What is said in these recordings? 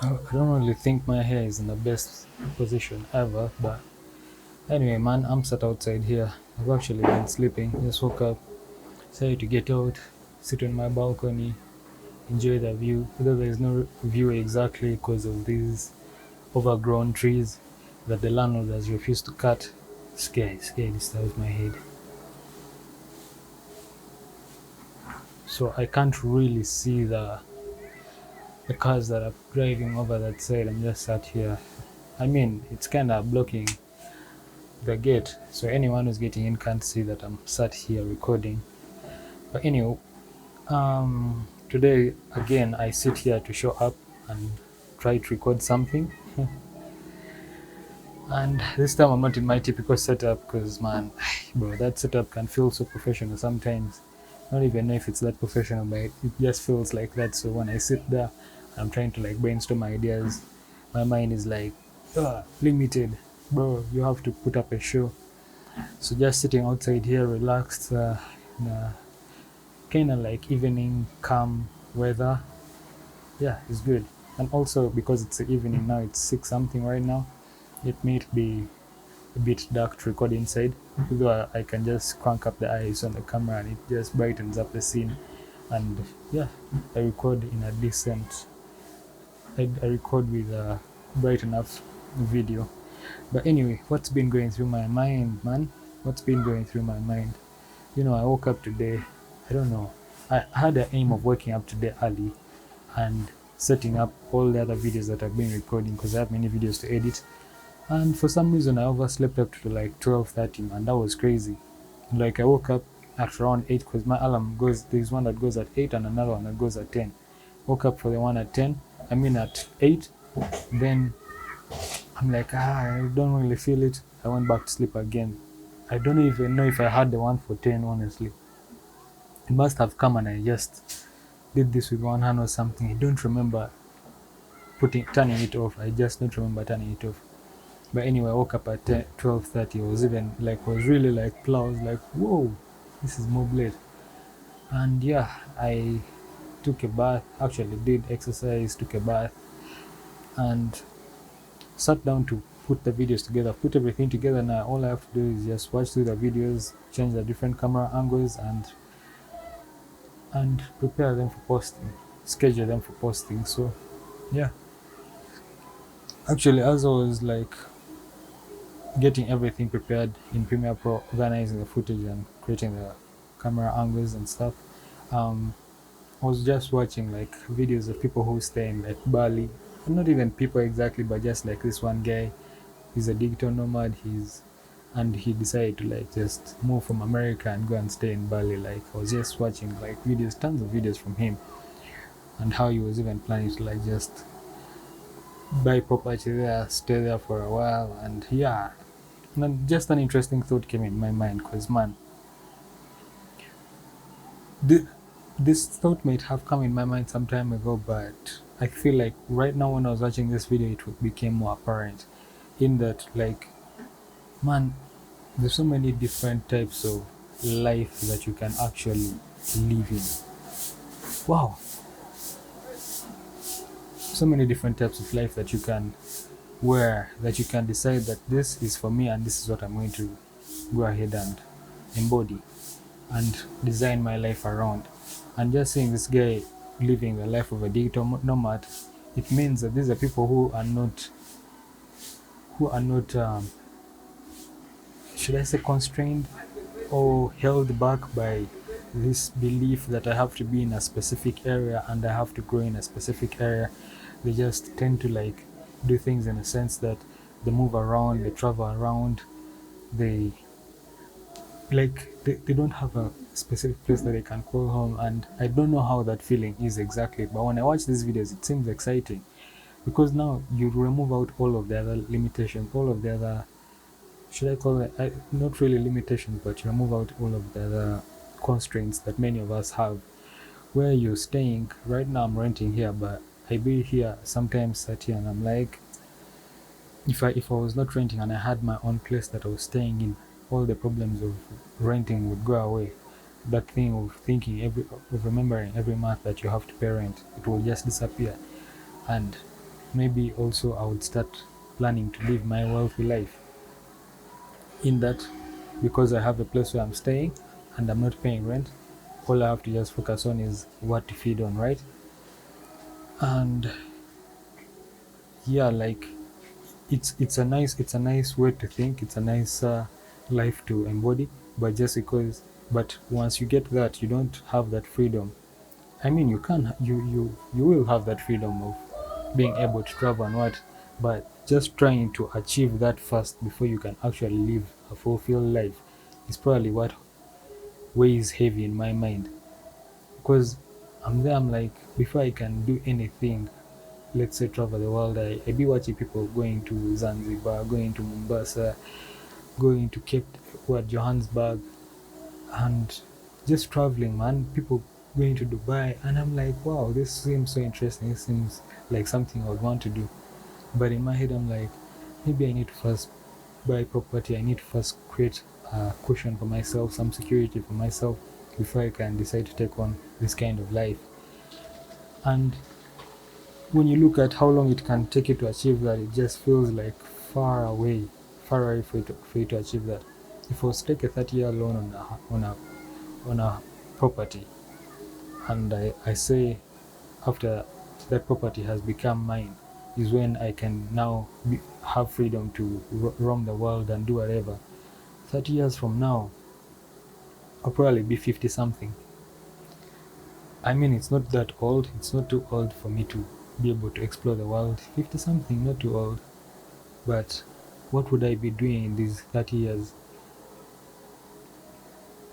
I don't really think my hair is in the best position ever, but anyway, man, I'm sat outside here. I've actually been sleeping. Just woke up, decided to get out, sit on my balcony, enjoy the view. Although there's no view exactly because of these overgrown trees that the landlord has refused to cut. Scary disturbs my head. So I can't really see the cars that are driving over that side. I'm just sat here. I mean, it's kind of blocking the gate, so anyone who's getting in can't see that I'm sat here recording. But anyway, today again I sit here to show up and try to record something. And this time I'm not in my typical setup because, man, bro, that setup can feel so professional sometimes. I don't even know if it's that professional, but it just feels like that. So when I sit there, I'm trying to like brainstorm ideas. My mind is like, limited, bro. You have to put up a show. So just sitting outside here, relaxed, in a kind of like evening, calm weather. Yeah, it's good. And also because it's the evening now, it's 6 something right now. It may be a bit dark to record inside, though I can just crank up the eyes on the camera and it just brightens up the scene. And yeah, I record in a decent. I record with a bright enough video. But anyway, what's been going through my mind, man? What's been going through my mind? I woke up today. I don't know. I had the aim of waking up today early and setting up all the other videos that I've been recording because I have many videos to edit. And for some reason, I overslept up to like 12:30, and that was crazy. Like I woke up at around 8 because my alarm goes. There's one that goes at 8 and another one that goes at 10. Woke up for the one at 10. I mean at 8. Then I'm like, I don't really feel it. I went back to sleep again. I don't even know if I had the one for 10, honestly. It must have come and I just did this with one hand or something. I don't remember turning it off. I just don't remember turning it off. But anyway, I woke up at 12:30. It was even like, was really like, I was like, whoa, this is more late. And yeah, I took a bath, actually did exercise, took a bath, and sat down to put the videos together, put everything together. Now all I have to do is just watch through the videos, change the different camera angles, and prepare them for posting, schedule them for posting. So yeah, actually, as I was like getting everything prepared in Premiere Pro, organizing the footage and creating the camera angles and stuff, um, I was just watching like videos of people who stay in like Bali. Not even people exactly, but just like this one guy. He's a digital nomad. He decided to like just move from America and go and stay in Bali. Like I was just watching like videos, tons of videos from him, and how he was even planning to like just buy property there, stay there for a while, and yeah, and just an interesting thought came in my mind because man, th- this thought might have come in my mind some time ago, but I feel like right now when I was watching this video, it became more apparent in that like, man, there's so many different types of life that you can actually live in. Wow, so many different types of life that you can that you can decide that this is for me and this is what I'm going to go ahead and embody and design my life around. And just seeing this guy living the life of a digital nomad, it means that these are people who are not should I say constrained or held back by this belief that I have to be in a specific area and I have to grow in a specific area. They just tend to like do things in a sense that they move around, they travel around, they they don't have a specific place that they can call home. And I don't know how that feeling is exactly, but when I watch these videos it seems exciting because now you remove out all of the other limitations, all of the other, should I call it, not really limitations, but you remove out all of the other constraints that many of us have. Where you're staying right now, I'm renting here, but I be here sometimes sat here and I'm like, if I was not renting and I had my own place that I was staying in, all the problems of renting would go away. That thing of thinking of remembering every month that you have to pay rent, it will just disappear. And maybe also I would start planning to live my wealthy life, in that because I have a place where I'm staying and I'm not paying rent, all I have to just focus on is what to feed on, right? And yeah, like it's a nice way to think, it's a nice life to embody, but just because, but once you get that, you don't have that freedom. I mean, you can, you will have that freedom of being able to travel and what, but just trying to achieve that first before you can actually live a fulfilled life is probably what weighs heavy in my mind. Because I'm there, I'm like, before I can do anything, let's say travel the world, I be watching people going to Zanzibar, going to Mombasa, going to Cape, what, Johannesburg, and just traveling, man. People going to Dubai, and I'm like, wow, this seems so interesting. This seems like something I would want to do. But in my head, I'm like, maybe I need to first buy property. I need to first create a cushion for myself, some security for myself, before I can decide to take on this kind of life. And when you look at how long it can take you to achieve that, it just feels like far away for you to achieve that. If I was to take a 30-year loan on a property, and I say after that property has become mine, is when I can now have freedom to roam the world and do whatever. 30 years from now, I'll probably be 50 something. I mean, it's not that old, it's not too old for me to be able to explore the world. 50 something, not too old. But what would I be doing in these 30 years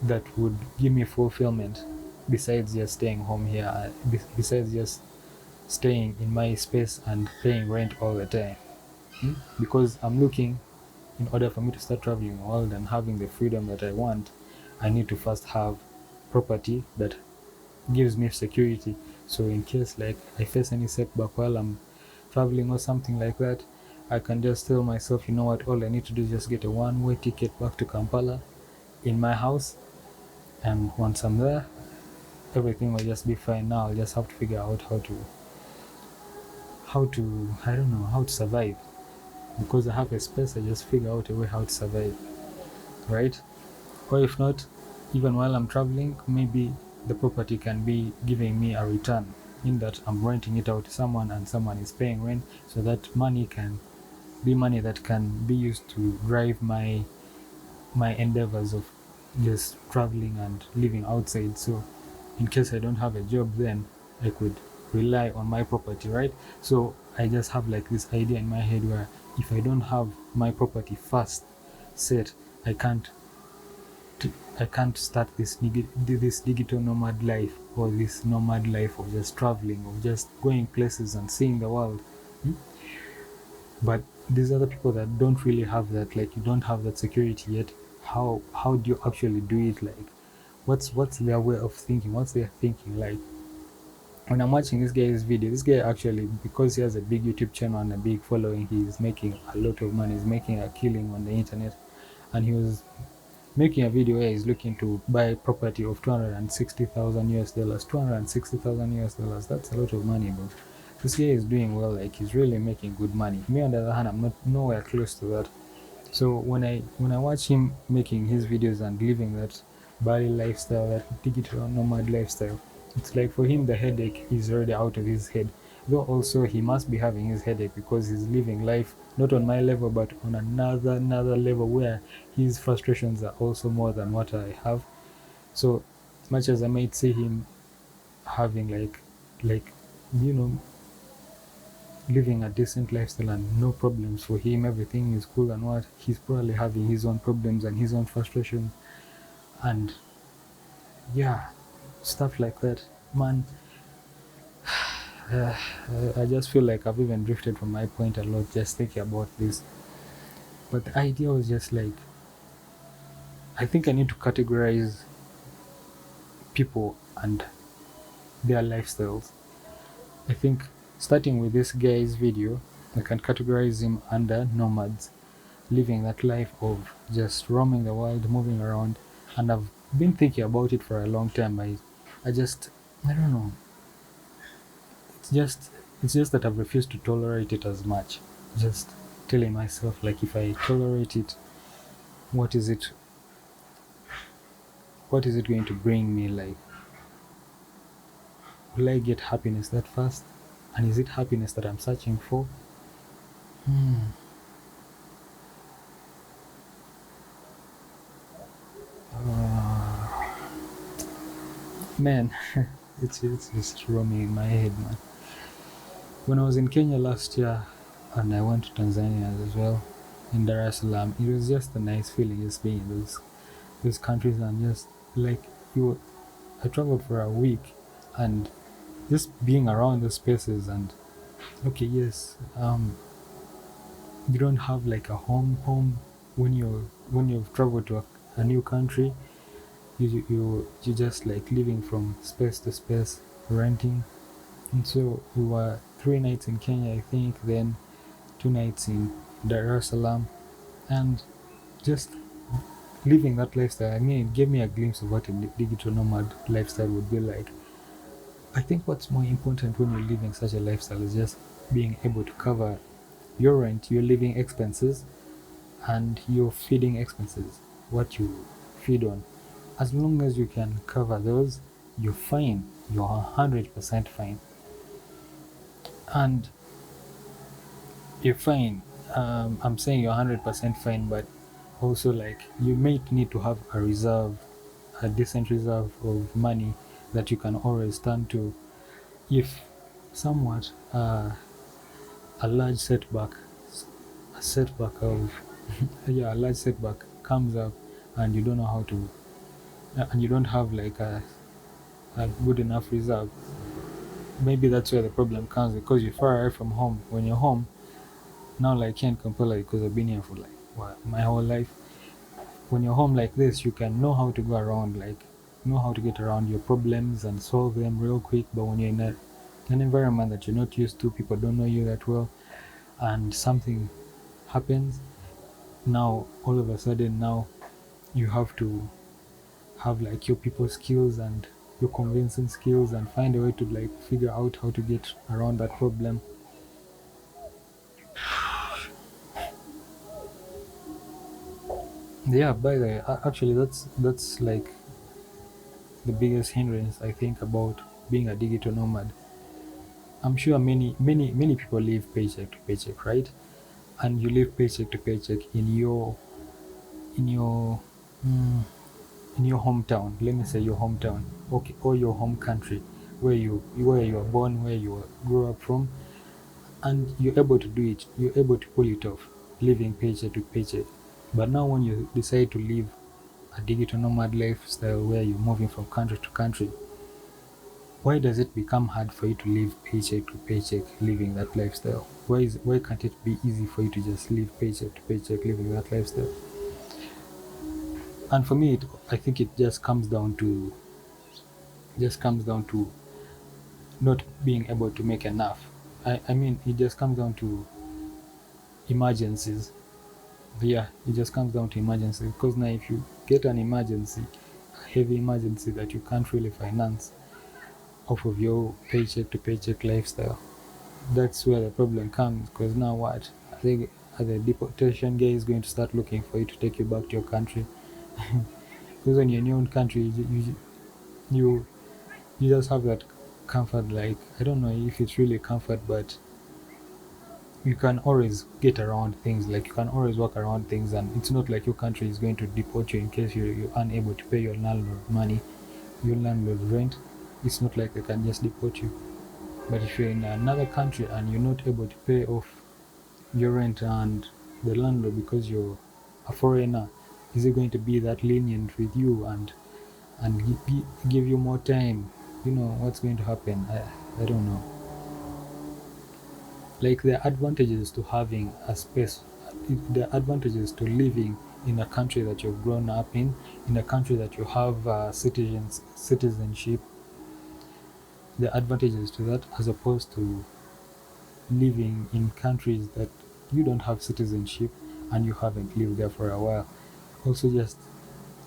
that would give me fulfillment besides just staying home here, besides just staying in my space and paying rent all the time? Because I'm looking, in order for me to start traveling the world and having the freedom that I want, I need to first have property that gives me security. So in case like I face any setback while I'm traveling or something like that, I can just tell myself, you know what, all I need to do is just get a one-way ticket back to Kampala in my house, and once I'm there, everything will just be fine. Now I'll just have to figure out how to I don't know, how to survive. Because I have a space, I just figure out a way how to survive, right? Or if not, even while I'm traveling, maybe the property can be giving me a return, in that I'm renting it out to someone and someone is paying rent, so that money can be money that can be used to drive my endeavors of just traveling and living outside. So in case I don't have a job, then I could rely on my property, right? So I just have like this idea in my head where if I don't have my property first set, I can't I can't start this digital nomad life, or this nomad life of just traveling, of just going places and seeing the world. Hmm? But these other people that don't really have that, like you don't have that security yet, how do you actually do it? Like what's their way of thinking? What's their thinking like? When I'm watching this guy's video, this guy actually, because he has a big YouTube channel and a big following, he's making a lot of money, he's making a killing on the internet. And he was making a video where he's looking to buy property of 260,000 US dollars. 260,000 US dollars, that's a lot of money, bro. This guy is doing well, like he's really making good money. Me on the other hand, I'm not nowhere close to that. So when I watch him making his videos and living that Bali lifestyle, that digital nomad lifestyle, it's like for him the headache is already out of his head. Though also he must be having his headache because he's living life not on my level but on another level where his frustrations are also more than what I have. So as much as I might see him having like you know living a decent lifestyle and no problems for him, everything is cool and what, he's probably having his own problems and his own frustrations, and yeah, stuff like that, man. uh, I just feel like I've even drifted from my point a lot just thinking about this. But the idea was just like, I think I need to categorize people and their lifestyles. I think starting with this guy's video, I can categorize him under nomads, living that life of just roaming the world, moving around. And I've been thinking about it for a long time. I don't know. It's just It's just that I've refused to tolerate it as much. Just telling myself, like, if I tolerate it, what is it? What is it going to bring me? Like, will I get happiness that fast? And is it happiness that I'm searching for? Hmm. Uh, Man, it's just roaming in my head, man. When I was in Kenya last year, and I went to Tanzania as well, in Dar es Salaam, it was just a nice feeling just being in those countries and just like you. I traveled for a week, and just being around those spaces and okay, yes, you don't have like a home when you've traveled to a new country. You just like living from space to space, renting. And so we were 3 nights in Kenya, I think, then 2 nights in Dar es Salaam, and just living that lifestyle. I mean, it gave me a glimpse of what a digital nomad lifestyle would be like. I think what's more important when you're living such a lifestyle is just being able to cover your rent, your living expenses, and your feeding expenses, what you feed on. As long as you can cover those, you're fine. You're 100% fine. And you're fine. I'm saying you're 100% fine, but also like you might need to have a reserve, a decent reserve of money that you can always turn to if somewhat a large setback, a setback of yeah, a large setback comes up, and you don't know how to, and you don't have like a good enough reserve. Maybe that's where the problem comes because you're far away from home. When you're home now, like, I can't compare like because I've been here for like what, my whole life. When you're home like this, you can know how to go around, like know how to get around your problems and solve them real quick. But when you're in an environment that you're not used to, people don't know you that well, and something happens, now all of a sudden now you have to have like your people skills and your convincing skills and find a way to like figure out how to get around that problem. Yeah, by the way, actually that's like the biggest hindrance I think about being a digital nomad. I'm sure many people live paycheck to paycheck, right? And you live paycheck to paycheck in your mm, in your hometown. Let me say your hometown, okay, or your home country, where you are born, where you grew up from, and you're able to do it. You're able to pull it off, living paycheck to paycheck. But now, when you decide to live a digital nomad lifestyle where you're moving from country to country, why does it become hard for you to live paycheck to paycheck living that lifestyle? Why can't it be easy for you to just live paycheck to paycheck living that lifestyle? And for me, I think it just comes down to not being able to make enough. I mean, it just comes down to emergencies. Yeah, it just comes down to emergency because now if you get an emergency, a heavy emergency that you can't really finance off of your paycheck to paycheck lifestyle, that's where the problem comes. Because now what? I think the deportation guy is going to start looking for you to take you back to your country. Because when you're in your own country, you you just have that comfort. Like, I don't know if it's really comfort, but you can always get around things. Like, you can always work around things, and it's not like your country is going to deport you in case you're unable to pay your landlord money, your landlord rent. It's not like they can just deport you. But if you're in another country and you're not able to pay off your rent and the landlord because you're a foreigner, is it going to be that lenient with you and give you more time? You know what's going to happen. I don't know. Like, there are advantages to having a space. There are advantages to living in a country that you've grown up in a country that you have citizenship. There are advantages to that as opposed to living in countries that you don't have citizenship and you haven't lived there for a while. Also, just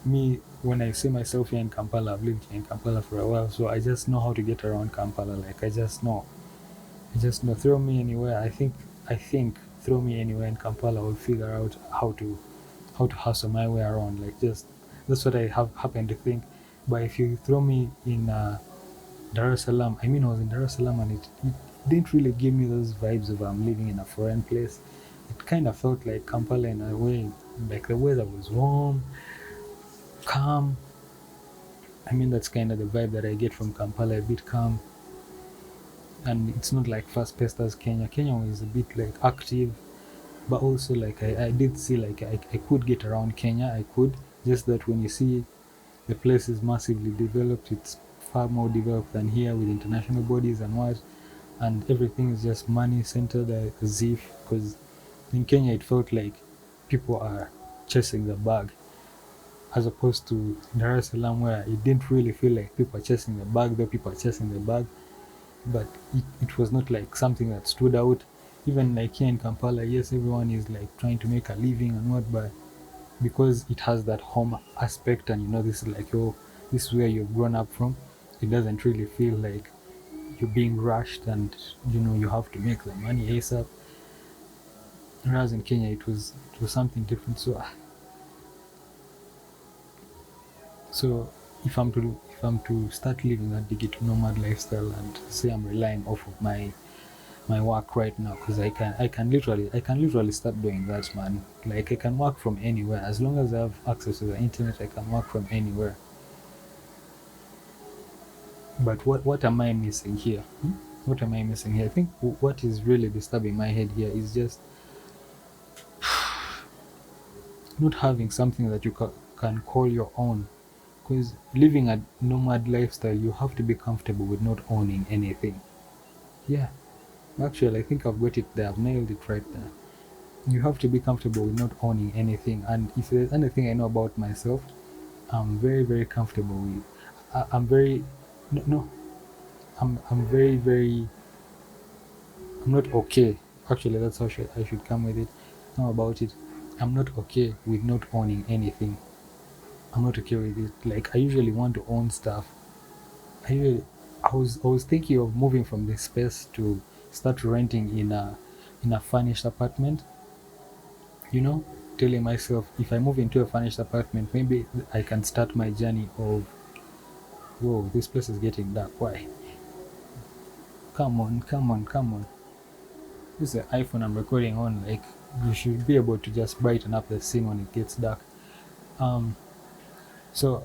me, when I see myself here in Kampala, I've lived here in Kampala for a while, so I just know how to get around Kampala. Like, I just know. I just know, throw me anywhere. I think throw me anywhere in Kampala, I'll figure out how to hustle my way around. Like, just that's what I have happened to think. But if you throw me in Dar es Salaam, I mean, I was in Dar es Salaam, and it didn't really give me those vibes of I'm living in a foreign place. It kind of felt like Kampala in a way. Like, the weather was warm, calm. I mean, that's kind of the vibe that I get from Kampala, a bit calm. And it's not like fast paced as Kenya. Kenya was a bit like active, but also like I did see like I could get around Kenya. I could, just that when you see the place is massively developed, it's far more developed than here with international bodies and what, and everything is just money centered as if, because in Kenya it felt like people are chasing the bag, as opposed to Dar es Salaam where it didn't really feel like people are chasing the bag, though people are chasing the bag, but it was not like something that stood out. Even like here in Kampala, yes, everyone is like trying to make a living and what, but because it has that home aspect, and this is like this is where you've grown up from, it doesn't really feel like you're being rushed and you have to make the money ASAP. Whereas in Kenya it was something different. So if I'm to start living that digital nomad lifestyle, and say I'm relying off of my work right now, because I can literally start doing that, man. Like, I can work from anywhere as long as I have access to the internet. I can work from anywhere. But what am I missing here? What am I missing here? I think what is really disturbing my head here is just not having something that you can call your own. Because living a nomad lifestyle, you have to be comfortable with not owning anything. Yeah, actually, I think I've got it there. I've nailed it right there. You have to be comfortable with not owning anything. And if there's anything I know about myself, I'm very, very comfortable with. I'm very, no, no, I'm very, very, I'm not okay. Actually, that's how I should come with it. Now about it, I'm not okay with not owning anything. I'm not okay with it. Like, I usually want to own stuff. I usually, I was thinking of moving from this space to start renting in a furnished apartment. You know, telling myself if I move into a furnished apartment, maybe I can start my journey of, whoa, this place is getting dark. Why? Come on, come on, come on. This is the iPhone I'm recording on. Like, you should be able to just brighten up the scene when it gets dark. Um, so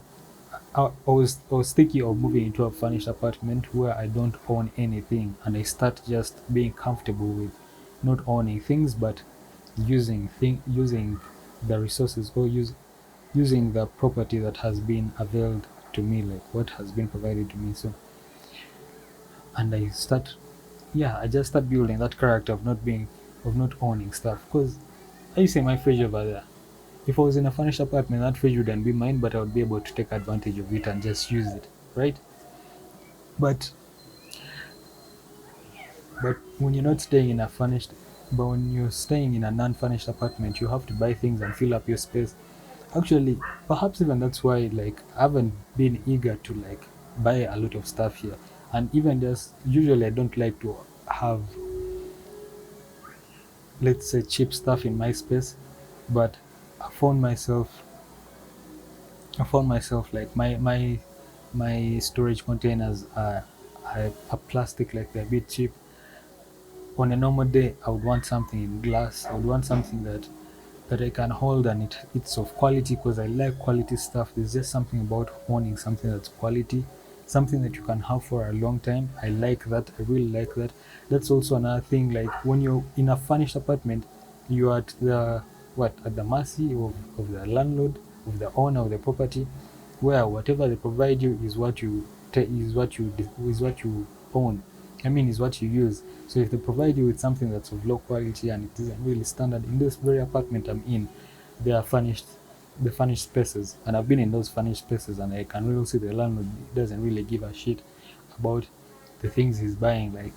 I was thinking of moving into a furnished apartment where I don't own anything, and I start just being comfortable with not owning things, but using the resources, or using the property that has been availed to me, like what has been provided to me. So, and I just start building that character of not owning stuff. Because I say my fridge over there. If I was in a furnished apartment, that fridge wouldn't be mine, but I would be able to take advantage of it and just use it, right? But when you're not staying in a furnished, but when you're staying in a non-furnished apartment, you have to buy things and fill up your space. Actually, perhaps even that's why, like, I haven't been eager to like buy a lot of stuff here. And even just usually I don't like to have, let's say, cheap stuff in my space. But I found myself I found myself like my storage containers are plastic, like they're a bit cheap. On a normal day, I would want something in glass. I would want something that I can hold, and it's of quality, because I like quality stuff. There's just something about owning something that's quality, something that you can have for a long time. I like that. I really like that. That's also another thing. Like, when you're in a furnished apartment, you're at the mercy of the landlord, of the owner of the property, where whatever they provide you is what you is what you own. I mean, is what you use. So if they provide you with something that's of low quality and it isn't really standard, in this very apartment I'm in, they are furnished, the furnished spaces, and I've been in those furnished spaces, and I can really see the landlord doesn't really give a shit about the things he's buying. Like,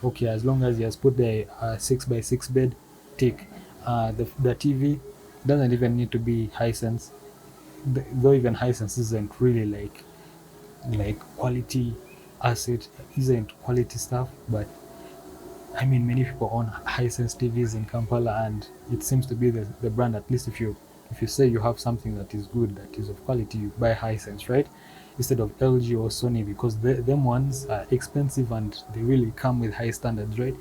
okay, as long as he has put the 6 by 6 bed, tick. The TV doesn't even need to be Hisense, though even Hisense isn't really like quality asset, isn't quality stuff, but I mean, many people own Hisense TVs in Kampala, and it seems to be the brand. At least if you say you have something that is good, that is of quality, you buy Hisense, right? Instead of LG or Sony, because them ones are expensive and they really come with high standards, right?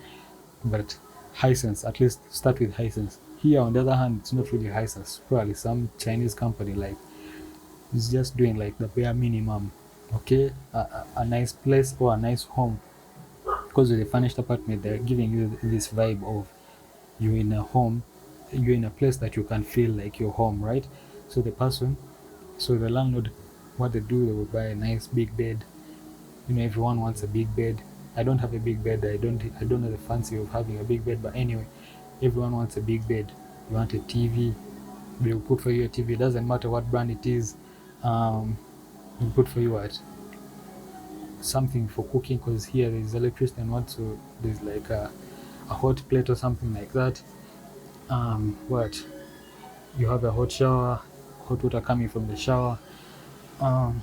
But Hisense, at least start with Hisense. Here, on the other hand, it's not really Hisense. Probably some Chinese company like is just doing like the bare minimum. Okay, a nice place or a nice home, because with a furnished apartment, they're giving you this vibe of you're in a home, you're in a place that you can feel like your home, right? So the landlord, what they do, they will buy a nice big bed. You know, everyone wants a big bed. I don't have a big bed. I don't know the fancy of having a big bed, but anyway, everyone wants a big bed. You want a TV, they will put for you a TV. It doesn't matter what brand it is. They'll put for you what something for cooking, because here there's electricity and what, so there's like a hot plate or something like that. What you have a hot shower, hot water coming from the shower. Um,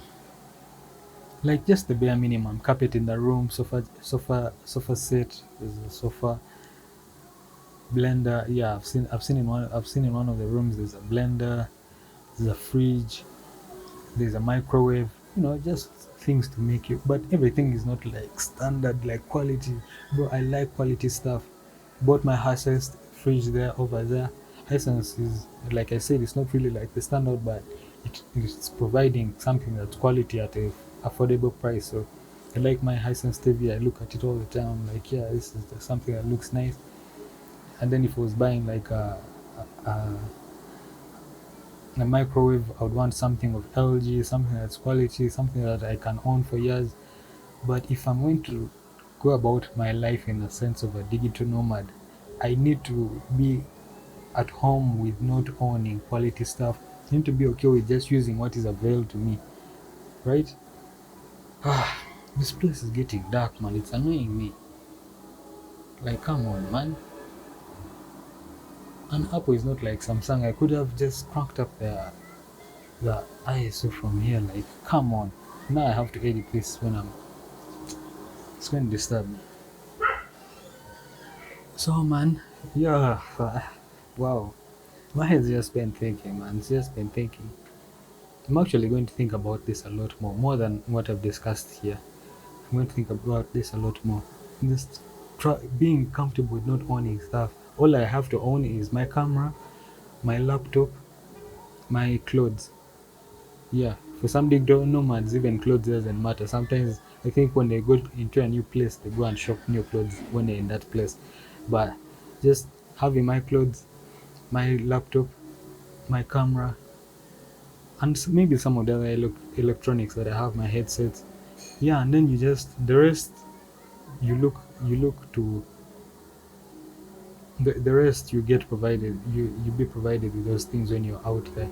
like just the bare minimum. Carpet in the room, sofa set. There's a sofa, blender. Yeah, I've seen in one of the rooms. There's a blender. There's a fridge. There's a microwave. You know, just things to make you. But everything is not like standard, like quality. Bro, I like quality stuff. Bought my Hisense fridge there over there. Hisense is, like I said, it's not really like the standard, but it's providing something that's quality at a affordable price. So I like my Hisense TV. I look at it all the time. I'm like, yeah, this is something that looks nice. And then if I was buying like a, a microwave, I would want something of LG, something that's quality, something that I can own for years. But if I'm going to go about my life in the sense of a digital nomad, I need to be at home with not owning quality stuff. I need to be okay with just using what is available to me, right? This place is getting dark, man. It's annoying me. Like, come on, man. And Apple is not like Samsung. I could have just cranked up the ISO from here. Like, come on. Now I have to edit this when it's going to disturb me. So, man, yeah, wow. My head's just been thinking, man. It's just been thinking. I'm actually going to think about this a lot more than what I've discussed here. I'm going to think about this a lot more. Just being comfortable with not owning stuff. All I have to own is my camera, my laptop, my clothes. Yeah, for some digital nomads, even clothes doesn't matter. Sometimes I think when they go into a new place, they go and shop new clothes when they're in that place. But just having my clothes, my laptop, my camera, and maybe some of the other electronics that I have, my headsets. Yeah, and then you just the rest. You look to the rest. You get provided. You be provided with those things when you're out there.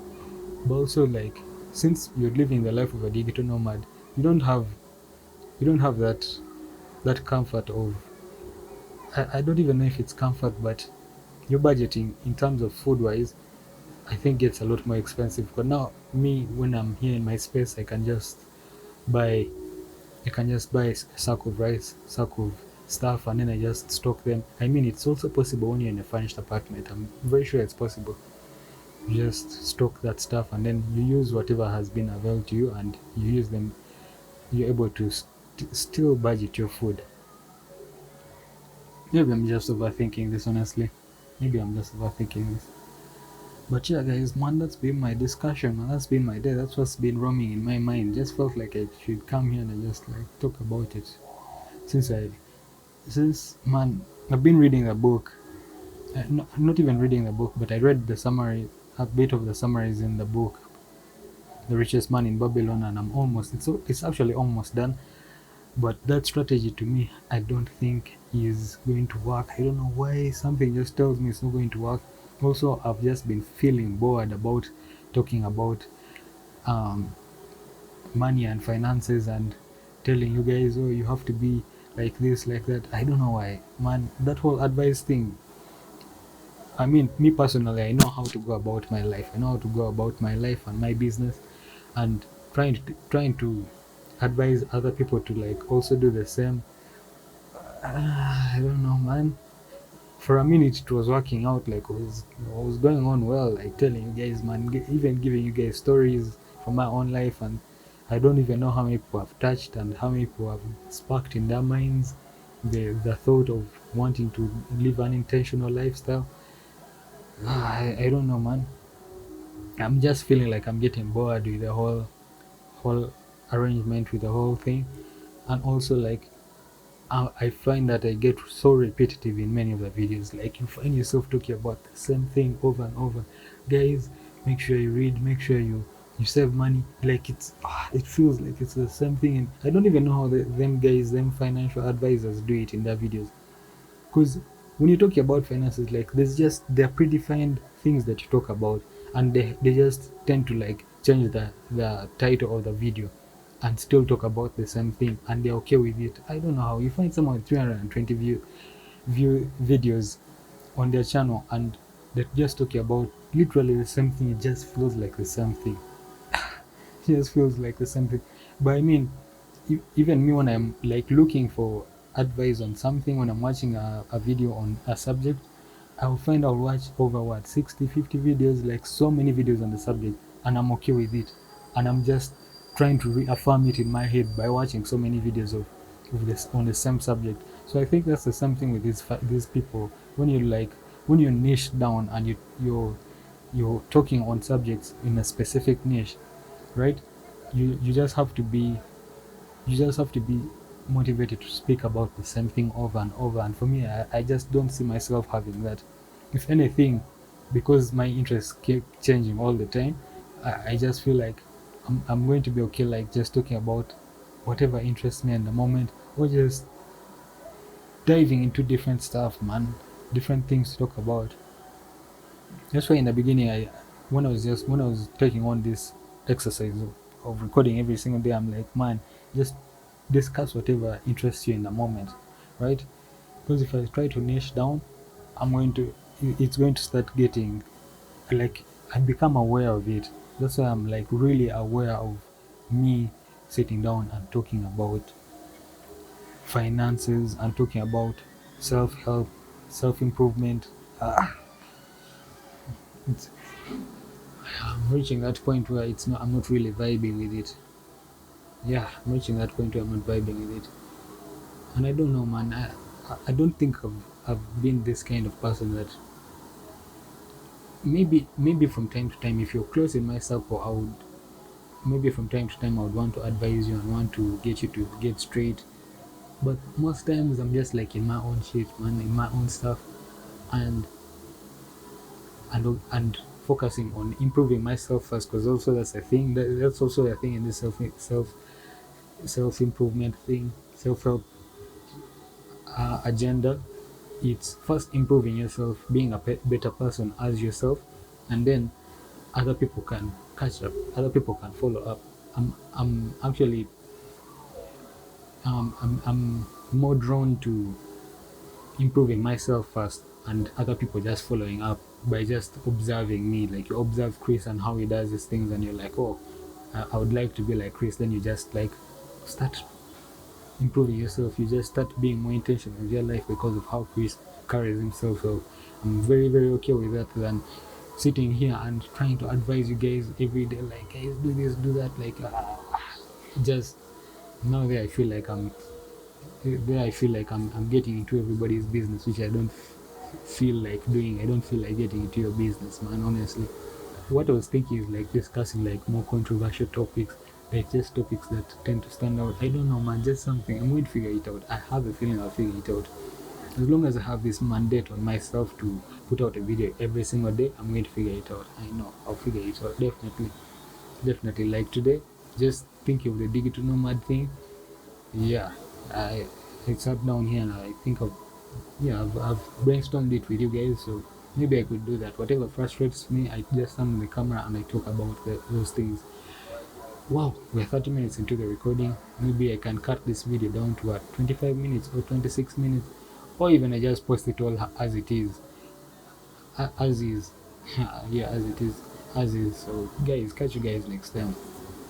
But also, like, since you're living the life of a digital nomad, you don't have you don't have that comfort of, I don't even know if it's comfort, but your budgeting in terms of food wise, I think gets a lot more expensive. But now me, when I'm here in my space, buy I can just buy a sack of rice, sack of stuff, and then I just stock them. I mean, it's also possible when you're in a furnished apartment. I'm very sure it's possible. You just stock that stuff, and then you use whatever has been available to you, and you use them. You're able to still budget your food. Maybe I'm just overthinking this, honestly. Maybe I'm just overthinking this. But yeah, guys, man, that's been my discussion, man. That's been my day. That's what's been roaming in my mind. Just felt like I should come here and just like talk about it. Since I, since man, I've been reading the book. Not even reading the book, but I read the summary, a bit of the summaries in the book, The Richest Man in Babylon, and it's actually almost done. But that strategy to me, I don't think is going to work. I don't know why. Something just tells me it's not going to work. Also, I've just been feeling bored about talking about um, money and finances and telling you guys, oh, you have to be like this, like that. I don't know why, man. That whole advice thing. I mean, me personally, I know how to go about my life. I know how to go about my life and my business, and trying to advise other people to like also do the same. I don't know, man. For a minute, it was working out, like it was going on well, like telling you guys, man, even giving you guys stories from my own life, and I don't even know how many people have touched and how many people have sparked in their minds the thought of wanting to live an intentional lifestyle. I don't know, man. I'm just feeling like I'm getting bored with the whole arrangement, with the whole thing, and also like I find that I get so repetitive in many of the videos. Like you find yourself talking about the same thing over and over. Guys, make sure you read. Make sure you save money. Like it feels like it's the same thing. And I don't even know how them guys, them financial advisors, do it in their videos. Because when you're talking about finances, like there are predefined things that you talk about, and they just tend to like change the title of the video and still talk about the same thing, and they're okay with it. I don't know how you find someone with 320 view videos on their channel and they're just talking about literally the same thing. It just feels like the same thing. It just feels like the same thing. But I mean, even me, when I'm like looking for advice on something, when I'm watching a video on a subject, I'll watch over what 60, 50 videos, like so many videos on the subject, and I'm okay with it. And I'm just trying to reaffirm it in my head by watching so many videos of this on the same subject. So I think that's the same thing with these people. When you like, when you niche down and you're talking on subjects in a specific niche, right? You just have to be, you just have to be motivated to speak about the same thing over and over. And for me, I just don't see myself having that. If anything, because my interests keep changing all the time, I just feel like I'm going to be okay, like just talking about whatever interests me in the moment, or just diving into different stuff, man, different things to talk about. That's why in the beginning, when I was taking on this exercise of recording every single day, I'm like, man, just discuss whatever interests you in the moment, right? Because if I try to niche down, it's going to start getting like, I become aware of it. That's why I'm like really aware of me sitting down and talking about finances and talking about self-help, self-improvement. It's, I'm reaching that point where I'm not really vibing with it. Yeah, I'm reaching that point where I'm not vibing with it. And I don't know, man. I don't think I've been this kind of person that maybe from time to time, if you're close in my circle, I would, maybe from time to time I would want to advise you and want to get you to get straight. But most times I'm just like in my own shit, man, in my own stuff, and and focusing on improving myself first, because also that's a thing. That's also a thing in this self improvement thing, self help agenda. It's first improving yourself, being a better person as yourself, and then other people can catch up, other people can follow up. I'm actually I'm more drawn to improving myself first, and other people just following up by just observing me. Like you observe Chris and how he does these things, and you're like, oh, I would like to be like Chris. Then you just like start improving yourself. You just start being more intentional with your life because of how Chris carries himself. So I'm very, very okay with that than sitting here and trying to advise you guys every day, like, guys, do this, do that. Like, just now there I feel like I'm getting into everybody's business, which I don't feel like doing. I don't feel like getting into your business, man, honestly. What I was thinking is like discussing like more controversial topics, like just topics that tend to stand out. I don't know, man, just something. I'm going to figure it out. I have a feeling I'll figure it out. As long as I have this mandate on myself to put out a video every single day, I'm going to figure it out. I know I'll figure it out. Definitely. Definitely. Like today, just thinking of the digital nomad thing. Yeah. I sat down here and I think of, yeah, I've brainstormed it with you guys, so maybe I could do that. Whatever frustrates me, I just stand on the camera and I talk about those things. Wow, we're 30 minutes into the recording. Maybe I can cut this video down to what, 25 minutes or 26 minutes, or even I just post it all as it is. As is. Yeah, as it is. As is. So, guys, catch you guys next time.